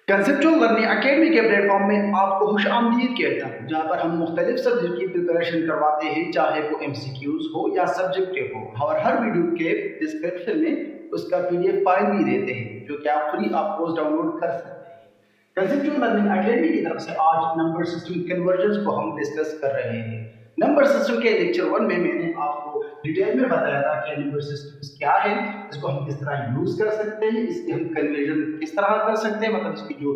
Conceptual learning academy के platform में आपको खुश आमदीद कहता हूँ, जहाँ पर हम मुख्तलिफ सब्जेक्ट की प्रिपरेशन करवाते हैं, चाहे वो MCQs हो या सब्जेक्टिव हो। और हर वीडियो के डिस्क्रिप्शन में उसका PDF फाइल भी देते हैं, जो कि आप फ्री ऑफ कॉस्ट डाउनलोड कर सकते हैं। कंसेप्चुअल लर्निंग अकेडमी की तरफ से आज नंबर सिस्टम कन्वर्जन्स को हम डिस्कस कर रहे हैं। नंबर सिस्टम के लेक्चर 1 में मैंने आपको डिटेल में बताया था कि नंबर सिस्टम क्या है, इसको हम किस तरह यूज कर सकते हैं, इसके हम कन्वर्जन किस तरह कर सकते हैं, मतलब इसकी जो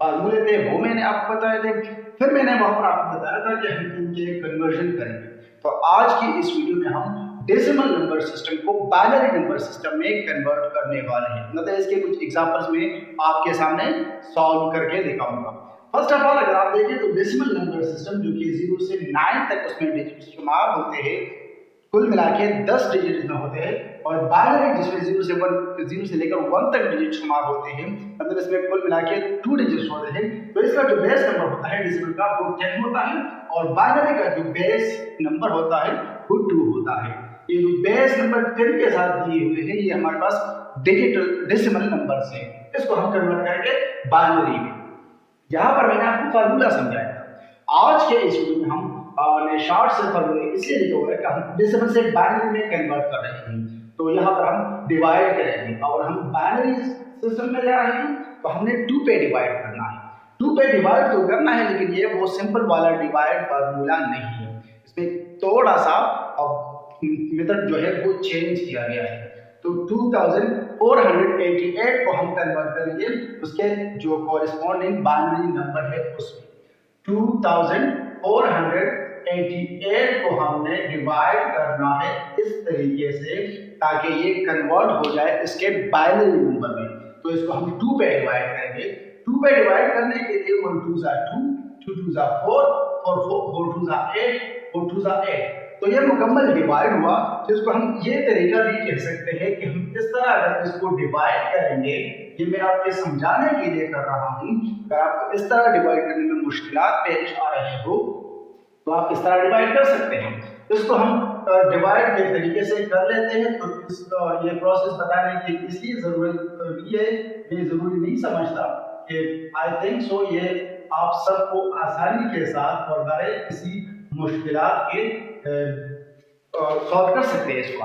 फार्मूले थे वो मैंने आपको बताए थे। फिर मैंने वहां पर आपको बताया था कि हम इनके कन्वर्जन करेंगे। तो आज की इस वीडियो में हम डेसिमल नंबर सिस्टम को बाइनरी नंबर सिस्टम में कन्वर्ट करने वाले हैं। मतलब इसके कुछ एग्जांपल्स में आपके सामने सॉल्व करके दिखाऊंगा। फर्स्ट ऑफ ऑल अगर आप देखें तो डेसिमल नंबर सिस्टम जो कि 0 से 9 तक उसमें डिजिट शुमार होते हैं, कुल मिला के 10 डिजिट में होते हैं। और बाइनरी जिसमें 0 से लेकर 1 तक डिजिट शुमार होते हैं, मतलब इसमें कुल मिला के 2 डिजिट्स होते हैं। तो इसका जो बेस नंबर होता है डेसिमल का वो 10 होता है, और बाइनरी का जो बेस नंबर होता है वो 2 होता है। ये जो बेस नंबर 10 के साथ दिए हुए हैं, ये हमारे पास डिजिटल डेसिमल नंबर्स हैं। इसको हम कन्वर्ट करेंगे बाइनरी में। यहाँ पर मैंने आपको फार्मूला समझाया। आज के इस वीडियो में हम शॉर्ट से फार्मूले इसलिए लिखे हुए हैं कि हम डेसिमल से बाइनरी में कन्वर्ट कर रहे हैं। तो यहाँ पर हम डिवाइड करेंगे, और हम बाइनरी सिस्टम में जा रहे हैं तो हमने 2 पे डिवाइड करना है। 2 पे डिवाइड तो करना है, लेकिन ये वो सिंपल वाला डिवाइड फार्मूला नहीं है। इसमें थोड़ा सा मेथड जो है वो चेंज किया गया है। तो 2488 को हम कन्वर्ट करेंगे उसके जो कॉरेस्पॉन्डिंग बाइनरी नंबर है उसमें। 2488 को हमने डिवाइड करना है इस तरीके से, ताकि ये कन्वर्ट हो जाए इसके बाइनरी नंबर में। तो इसको हम 2 पे डिवाइड करेंगे। 2 पे डिवाइड करने के लिए 1 2 2 2 2 4 4 4 2 8 4 2 8। तो ये मुकम्मल डिवाइड हुआ। तो इसको हम ये तरीका भी कह सकते हैं कि हम इस तरह अगर इसको डिवाइड करेंगे, ये मैं आपके समझाने के लिए कर रहा हूँ। अगर आपको इस तरह डिवाइड करने में मुश्किलात पेश आ रहे हो तो आप इस तरह डिवाइड कर सकते हैं। इसको हम डिवाइड के तरीके से कर लेते हैं। तो ये प्रोसेस बताने की इसलिए जरूरत ये जरूरी नहीं समझता कि आई थिंक सो ये आप सबको आसानी के साथ और बगैर किसी मुश्किलात के सॉल्व कर सकते हैं इसको।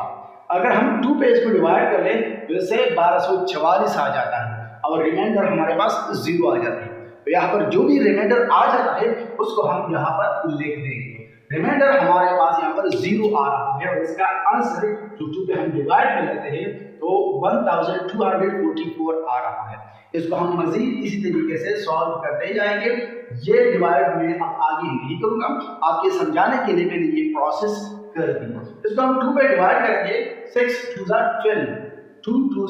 अगर हम 2 पे इसको डिवाइड कर लें तो इससे 1244 आ जाता है, और रिमाइंडर हमारे पास 0 आ जाता है। तो यहाँ पर जो भी रिमाइंडर आ जाता है उसको हम यहाँ पर लिख देंगे। रिमाइंडर हमारे पास यहाँ पर 0 आ रहा है, और इसका आंसर जो 2 पे हम डिवाइड कर लेते हैं तो 1244 आ रहा है। इसको हम मजीद इसी तरीके से सॉल्व करते जाएंगे। ये डिवाइड में अब आगे नहीं करूंगा, आपके समझाने के लिए मैंने ये प्रोसेस कर दी। इसको हम 2 पे डिवाइड करेंगे। 6 2 12 2 2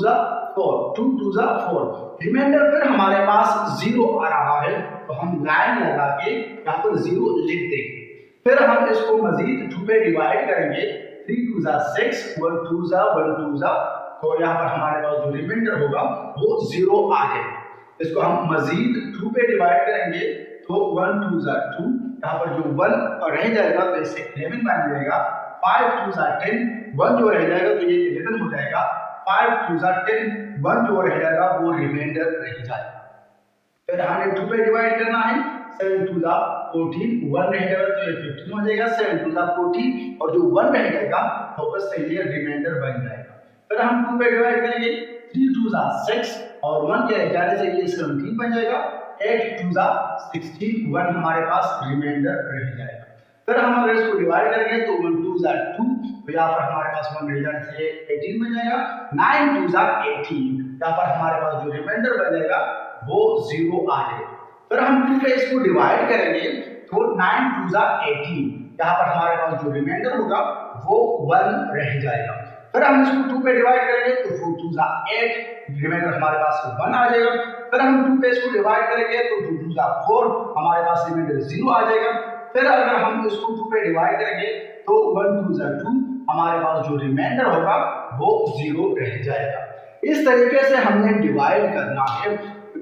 4 2 2 4। रिमाइंडर फिर हमारे पास 0 आ रहा है, तो हम लाइन लगा के यहाँ पर 0 लिख देंगे। फिर हम इसको मजीद 2 पे डिवाइड करेंगे। 3 2 6 1 2 1 2। तो यहाँ पर हमारे पास जो रिमाइंडर होगा वो 0 आ जाएगा। इसको हम मजीद 2 पे डिवाइड करेंगे तो 1 2 2। यहाँ पर जो 1 रह जाएगा तो इससे 11 बन जाएगा। 5 2 10 1 जो रह जाएगा तो ये 11 हो जाएगा। 5 2 10 1 जो रह जाएगा वो रिमाइंडर रह जाएगा। फिर हमें 2 पे डिवाइड करना है। 7 2 14 1 रह जाएगा तो ये 15 हो जाएगा। 7 2 14 और जो 1 रह जाएगा तो उससे ये रिमाइंडर बन जाएगा। फिर हम 2 पे डिवाइड करेंगे। 3 2 6 और 1 के जाने से ये 17 बन जाएगा। 8 2 16 1 हमारे पास रिमाइंडर रह जाएगा। फिर हम अगर इसको डिवाइड करेंगे तो 1 2 2, तो यहाँ पर हमारे पास 1 रह जाने से 18 बन जाएगा। 9 2 18, यहाँ पर हमारे पास जो रिमाइंडर बन जाएगा वो 0 आ जाएगा। फिर हम 2 पे इसको डिवाइड करेंगे तो 9 2 18, यहाँ पर हमारे पास जो रिमाइंडर होगा वो 1 रह जाएगा। फिर हम इसको 2 पे डिवाइड करेंगे तो 4 2 8, रिमाइंडर हमारे पास 1 आ जाएगा। फिर हम 2 पे इसको डिवाइड करेंगे तो 2 2 4, हमारे पास रिमाइंडर 0 आ जाएगा। फिर अगर हम इसको 2 पे डिवाइड करेंगे तो 1 2 2, हमारे पास जो रिमाइंडर होगा वो 0 रह जाएगा। इस तरीके से हमने डिवाइड करना है।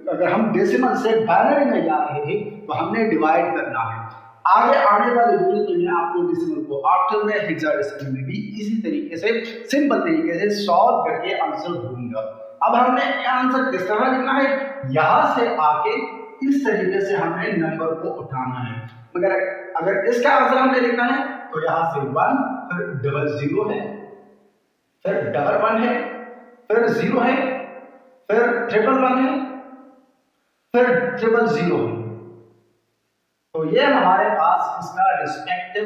अगर हम डेसिमल से बाइनरी में जा रहे हैं तो हमने डिवाइड करना है। आगे आने वाले वीडियो में आपको डेसिमल को ऑक्टल में, हेक्साडेसिमल में भी इसी तरीके से सिंपल तरीके से सॉल्व करके आंसर दूंगा। अब हमने आंसर किस तरह लिखना है, यहां से आके इस तरीके से हमने नंबर को उठाना है। मगर अगर इसका आंसर हमने लिखना है तो यहाँ से 1, फिर डबल 0 है, फिर डबल 1 है, फिर 0 है, फिर ट्रिपल 1 है, फिर ट्रिपल 0 है। तो ये हमारे पास इसका रिस्पेक्टिव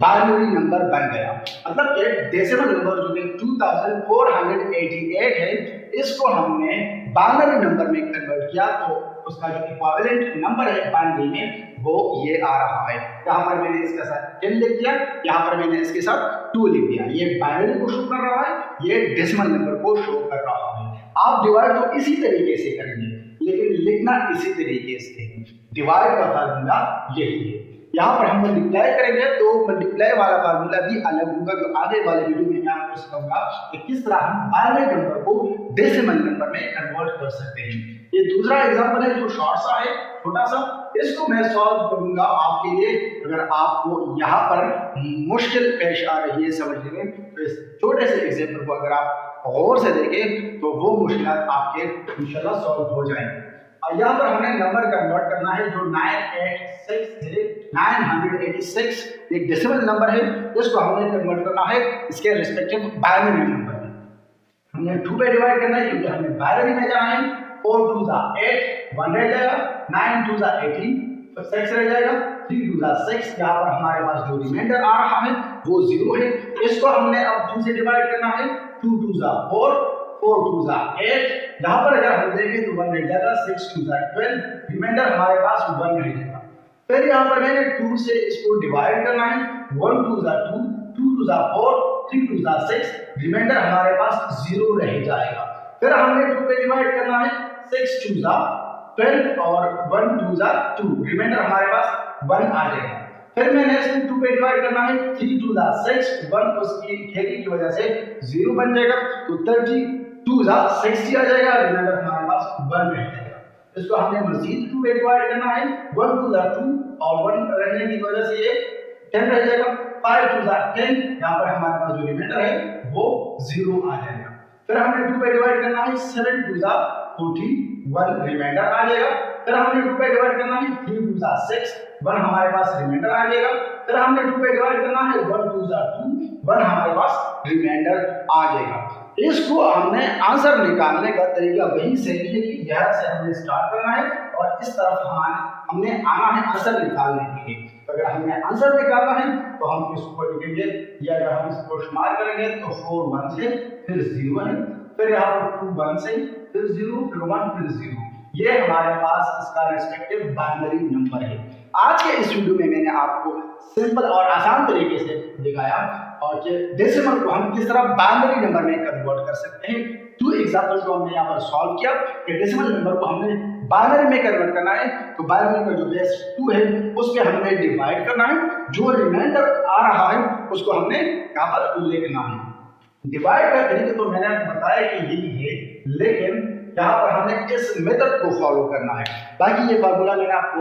बाइनरी नंबर बन गया। मतलब ये डेसिमल नंबर जो कि 2488 है, इसको हमने बाइनरी नंबर में कन्वर्ट किया तो उसका जो इक्विवेलेंट नंबर है बाइनरी में वो ये आ रहा है। यहाँ पर मैंने इसके साथ 10 लिख दिया, यहाँ पर मैंने इसके साथ 2 लिख दिया। ये बाइनरी को शो कर रहा है, ये डेसिमल नंबर को शो कर रहा है। आप डिवाइड तो इसी तरीके से करेंगे, लेकिन लिखना इसी तरीके से। डिवाइड का फार्मूला यही है। यहाँ पर हम मल्टीप्लाई करेंगे तो मल्टीप्लाई वाला फार्मूला भी अलग होगा, जो आगे वाले वीडियो में मैं आपको सिखाऊंगा कि किस तरह हम बाइनरी नंबर को डेसिमल नंबर में कन्वर्ट कर सकते हैं। ये दूसरा एग्जांपल है जो शॉर्ट सा है, छोटा सा, इसको मैं सॉल्व करूंगा आपके लिए। अगर आपको यहाँ पर मुश्किल पेश आ रही है समझने में, तो इस छोटे से एग्जाम्पल को अगर आप गौर से देखें तो वो मुश्किल आपके इंशाल्लाह सॉल्व हो जाएंगे। और यहाँ पर हमें नंबर कन्वर्ट करना है जो 986 एक डेसिमल नंबर है, इसको हमने कन्वर्ट करना है इसके रिस्पेक्टिव बाइनरी नंबर में। हमने 2 पे डिवाइड करना है क्योंकि हमें बाइनरी में जाना है। 4 2 8, 1 रह जाएगा, 9 2 18, 6 रह जाएगा, 3 2 6। यहाँ पर हमारे पास जो रिमाइंडर आ रहा है वो 0 है। इसको हमने अब 2 से डिवाइड करना है। 2 2 4, 4 2 8। यहाँ पर अगर हम देखें तो 1 रह जाएगा, 6 2 12, रिमाइंडर हमारे पास 1 रह जाएगा। फिर यहाँ पर मैंने 2 से इसको डिवाइड करना है। 1 2 2, 2 2 4, 3 2 6, रिमाइंडर हमारे पास 0 रह जाएगा। फिर हमने 2 पे डिवाइड करना है। 6 2 12 और 1 2 2, रिमाइंडर हमारे पास 1 आ जाएगा। फिर मैंने इसको 2 पे डिवाइड करना है। 3 2 6, 1 उसकी खेती की वजह से 0 बन जाएगा, तो 32 60 आ जाएगा, रिमाइंडर हमारे पास 1 रह जाएगा। इसको हमने मजीद 2 पे डिवाइड करना है। 1 2 2 और 1 रहने की वजह से ये 10 रह जाएगा। 5 2 10, यहाँ पर हमारे पास जो रिमाइंडर है वो 0 आ जाएगा। फिर हमने 2 पे डिवाइड करना है। 7 2 41, रिमाइंडर आ जाएगा। फिर हमने 2 पे डिवाइड करना है। 3 2 6, 1 हमारे पास रिमाइंडर आ जाएगा। फिर हमने 2 पे डिवाइड करना है। 1 2 2, 1 हमारे पास रिमाइंडर आ जाएगा। इसको हमने आंसर निकालने का तरीका वही सही है कि यहाँ से हमने स्टार्ट करना है और इस तरफ हमने आना है आंसर निकालने के लिए। तो अगर हमने आंसर निकालना है तो हम इसको लिखेंगे, या अगर हम इसको शुमार करेंगे तो 4 1 से, फिर 0 है, फिर यहाँ पर 2 1 से, फिर 0, फिर 1, फिर 0। ये हमारे पास इसका रिस्पेक्टिव बाइनरी नंबर है। आज के इस वीडियो में मैंने आपको सिंपल और आसान तरीके से दिखाया और कि डेसिमल को हम किस तरह बाइनरी नंबर में कन्वर्ट कर सकते हैं। 2 एग्जांपल्स को हमने यहाँ पर सॉल्व किया कि डेसिमल नंबर को हमने बाइनरी में कन्वर्ट करना है तो बाइनरी का जो बेस 2 है उस पर हमने डिवाइड करना है, जो रिमाइंडर आ रहा है उसको हमने यहाँ पर लिखना है। डिवाइड का तरीका तो मैंने बताया कि यही है, लेकिन यहाँ पर हमने इस मेथड को फॉलो करना है। बाकी ये फार्मूला मैंने आपको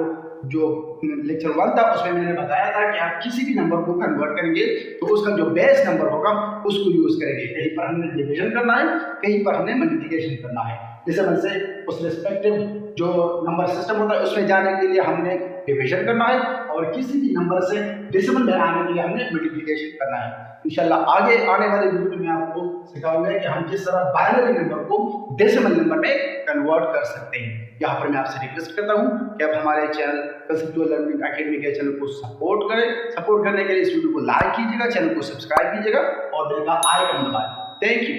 जो लेक्चर 1 था उसमें मैंने बताया था कि आप किसी भी नंबर को कन्वर्ट करेंगे तो उसका जो बेस नंबर होगा उसको यूज करेंगे। कहीं पर हमने डिवीजन करना है, कहीं पर हमने मल्टीप्लिकेशन करना है। डेसिमल से उस रिस्पेक्टिव जो नंबर सिस्टम होता है उसमें जाने के लिए हमने डिवीजन करना है और किसी भी नंबर से डेसिमल में आने के लिए हमने मल्टीप्लिकेशन करना है। इंशाल्लाह आगे आने वाले वीडियो में आपको सिखाऊंगा कि हम किस तरह बाइनरी नंबर को डेसिमल नंबर में कन्वर्ट कर सकते हैं। यहाँ पर मैं आपसे रिक्वेस्ट करता हूँ कि आप हमारे चैनल कंसेप्चुअल लर्निंग एकेडमी के चैनल को सपोर्ट करें। सपोर्ट करने के लिए इस वीडियो को लाइक कीजिएगा, चैनल को सब्सक्राइब कीजिएगा और बेल का आइकन दबाएं। Thank you.